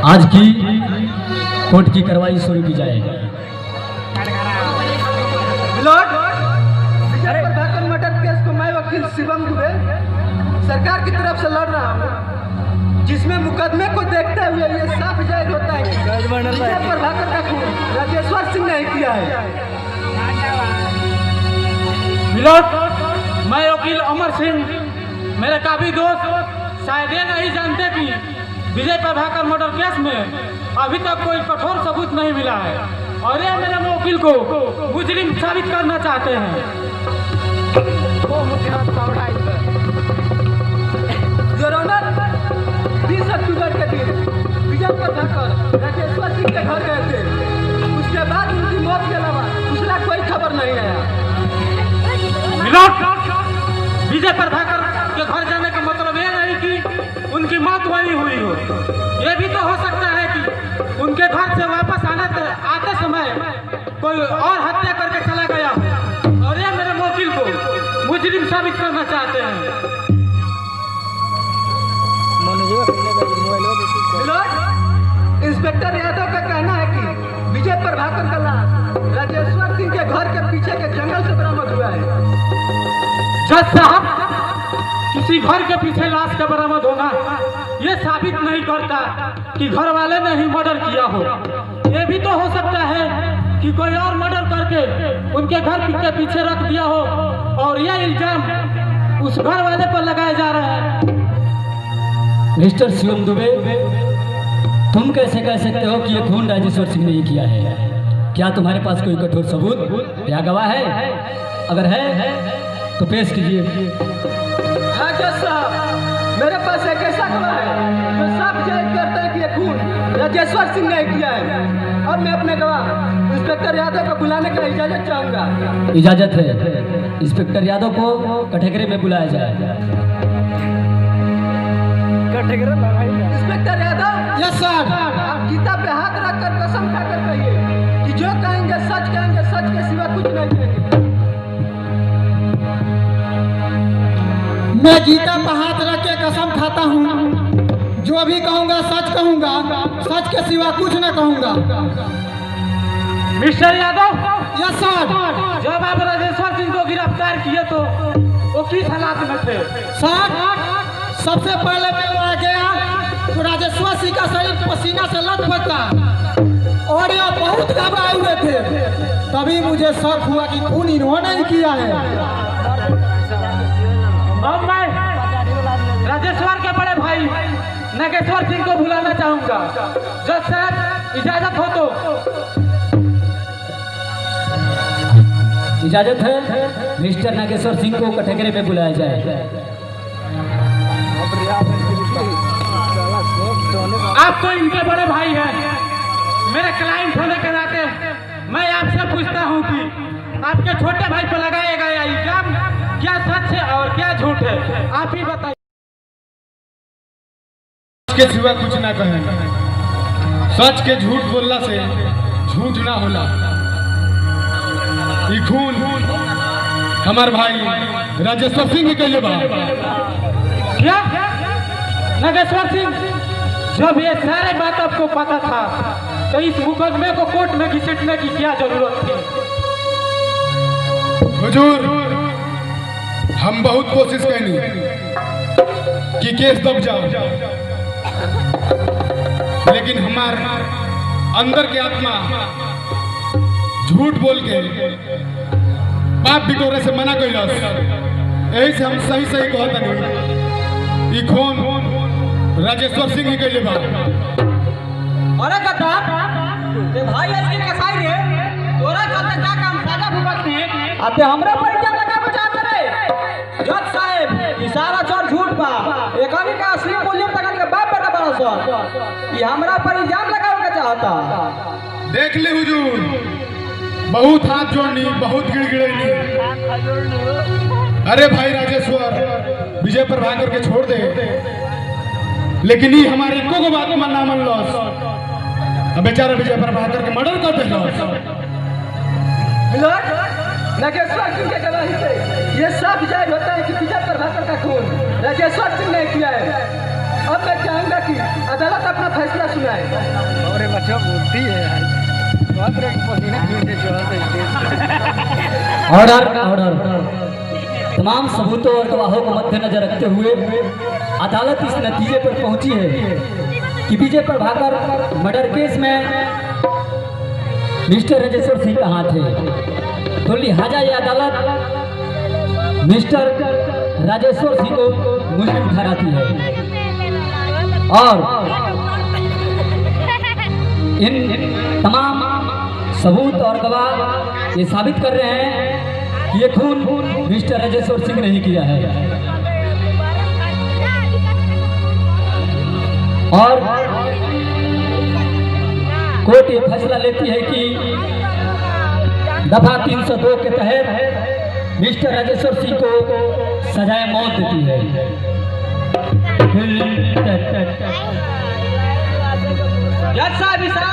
आज की कोर्ट की कार्रवाई शुरू की जाए। मर्डर केस को मैं वकील शिवम दुबे सरकार की तरफ से लड़ रहा हूँ, जिसमें मुकदमे को देखते हुए ये साफ जाहिर होता है कि प्रभाकर का खून राजेश्वर सिंह ने किया है। मैं वकील अमर सिंह, मेरे काफी दोस्त शायद ये नहीं जानते कि विजय प्रभाकर मर्डर केस में अभी तक कोई कठोर सबूत नहीं मिला है और ये मेरे वकील को मुजरिम साबित करना चाहते हैं। योर ऑनर, 20 अक्टूबर के दिन विजय प्रभाकर राजेश्वर सिंह के घर गए थे। उसके बाद उनकी मौत के अलावा दूसरा कोई खबर नहीं आया। विजय प्रभाकर के घर जाने का मतलब ये नहीं कि उनकी मौत वही हुई हो, ये भी तो हो सकता है कि उनके घर से वापस आते समय कोई और हत्या करके चला गया हो और ये मेरे वकील को मुजरिम साबित करना चाहते हैं। इंस्पेक्टर यादव का कहना है कि विजय प्रभाकर का लाश राजेश्वर सिंह के घर के पीछे के जंगल से बरामद हुआ है। जज साहब, किसी घर के पीछे लाश का बरामद होना ये साबित नहीं करता कि घर वाले ने ही मर्डर किया हो। ये भी तो हो सकता है कि कोई और मर्डर करके उनके घर के पीछे रख दिया हो और यह इल्जाम उस घर वाले पर लगाया जा रहा है। मिस्टर शिवम दुबे, तुम कैसे कह सकते हो कि ये खून राजेश्वर सिंह ने ही किया है? क्या तुम्हारे पास कोई कठोर सबूत या गवाह है? अगर है तो पेश कीजिए। हाँ जज साहब, मेरे पास एक ऐसा गवाह है जो साफ जाहिर करता है कि ये खून राजेश्वर सिंह ने किया है। अब मैं अपने गवाह इंस्पेक्टर यादव को बुलाने का इजाजत चाहूंगा। इजाजत है। इंस्पेक्टर यादव को कटघरे में बुलाया जाए। इंस्पेक्टर यादव। Yes sir. आप गीता पे हाथ रखकर कसम खाकर कहिए कि जो कहेंगे, सच के सिवा कुछ नहीं कहेंगे। मैं गीता पर हाथ रख के कसम खाता हूँ, जो भी कहूँगा सच कहूँगा, सच के सिवा कुछ न कहूँगा। मिस्टर यादव। Yes sir. जब आप राजेश्वर सिंह को गिरफ्तार किए तो वो किस हालात में थे? सर, सबसे पहले मैं वहाँ गया तो राजेश्वर सिंह का शरीर पसीना से लथपथ था और ये बहुत घबराए हुए थे। तभी मुझे शक हुआ कि खून इन्होंने ही किया है। अब मैं राजेश्वर के बड़े भाई नागेश्वर सिंह को बुलाना चाहूंगा। जज साहब, इजाजत हो तो? इजाजत है। मिस्टर नागेश्वर सिंह को कटघरे में बुलाया जाए। आप तो इनके बड़े भाई हैं, मेरे क्लाइंट होने के नाते मैं आपसे पूछता हूं कि आपके छोटे भाई पर लगाया गया इल्जाम क्या सच है और क्या झूठ है, आप ही बताइए। सच के सिवा कुछ ना कहें। सच के झूठ बोलना से झूठ ना होला। ये खून हमार भाई राजेश्वर सिंह के लिए बा। क्या नागेश्वर सिंह, जब ये सारे बात आपको पता था तो इस मुकदमे को कोर्ट में घसीटने की क्या जरूरत थी? हुजूर, हम बहुत कोशिश करनी कि केस दब जाओ, लेकिन हमार अंदर के आत्मा झूठ बोल के पाप बिटोरे से मना कैलस। यही से हम सही कहता नहीं ई खून राजेश्वर सिंह ही के बा। अरे गद्दा, ये भाई ऐसी कसाई रे, तोरा साथे का काम साजा भुगतने आते हमरा पर इल्जाम लगावे चाहते रे। जज साहब, इशारा चोर झूठ बा। एकनी का असली मूल्य तकन के बाप बेटा बड़ा सर ये हमरा पर इल्जाम लगावे के चाहता। देख ले हुजूर, बहुत हाथ जोड़नी, बहुत गिड़गिड़ैनी। अरे भाई राजेश्वर, विजय प्रभाकर के छोड़ दे, लेकिन ये हमारे को बात में ना मन लॉस। अब बेचारा विजय प्रभाकर के मर्डर कर दे। नागेश्वर सिंह के गवाही से ये साफ जाहिर होता है कि विजय प्रभाकर का खून राजेश्वर सिंह ने किया है। अब मैं चाहूंगा कि कि अदालत अपना फैसला सुनाए। अरे बच्चा बोलती है यार, बहुत रे पसीना छूटे जो ऑर्डर ऑर्डर। तमाम सबूतों और गवाहों को मद्देनजर रखते हुए अदालत इस नतीजे पर पहुंची है कि विजय प्रभाकर मर्डर केस में मिस्टर राजेश्वर सिंह का हाथ है। तो लिहाजा ये अदालत मिस्टर राजेश्वर सिंह को मुजरिम ठहराती है और इन तमाम सबूत और गवाह ये साबित कर रहे हैं कि ये खून मिस्टर राजेश्वर सिंह ने ही किया है। और कोर्ट ये फैसला लेती है कि दफा 302 के तहत मिस्टर राजेश्वर सिंह को सजाए मौत देती है। जज साहब इस और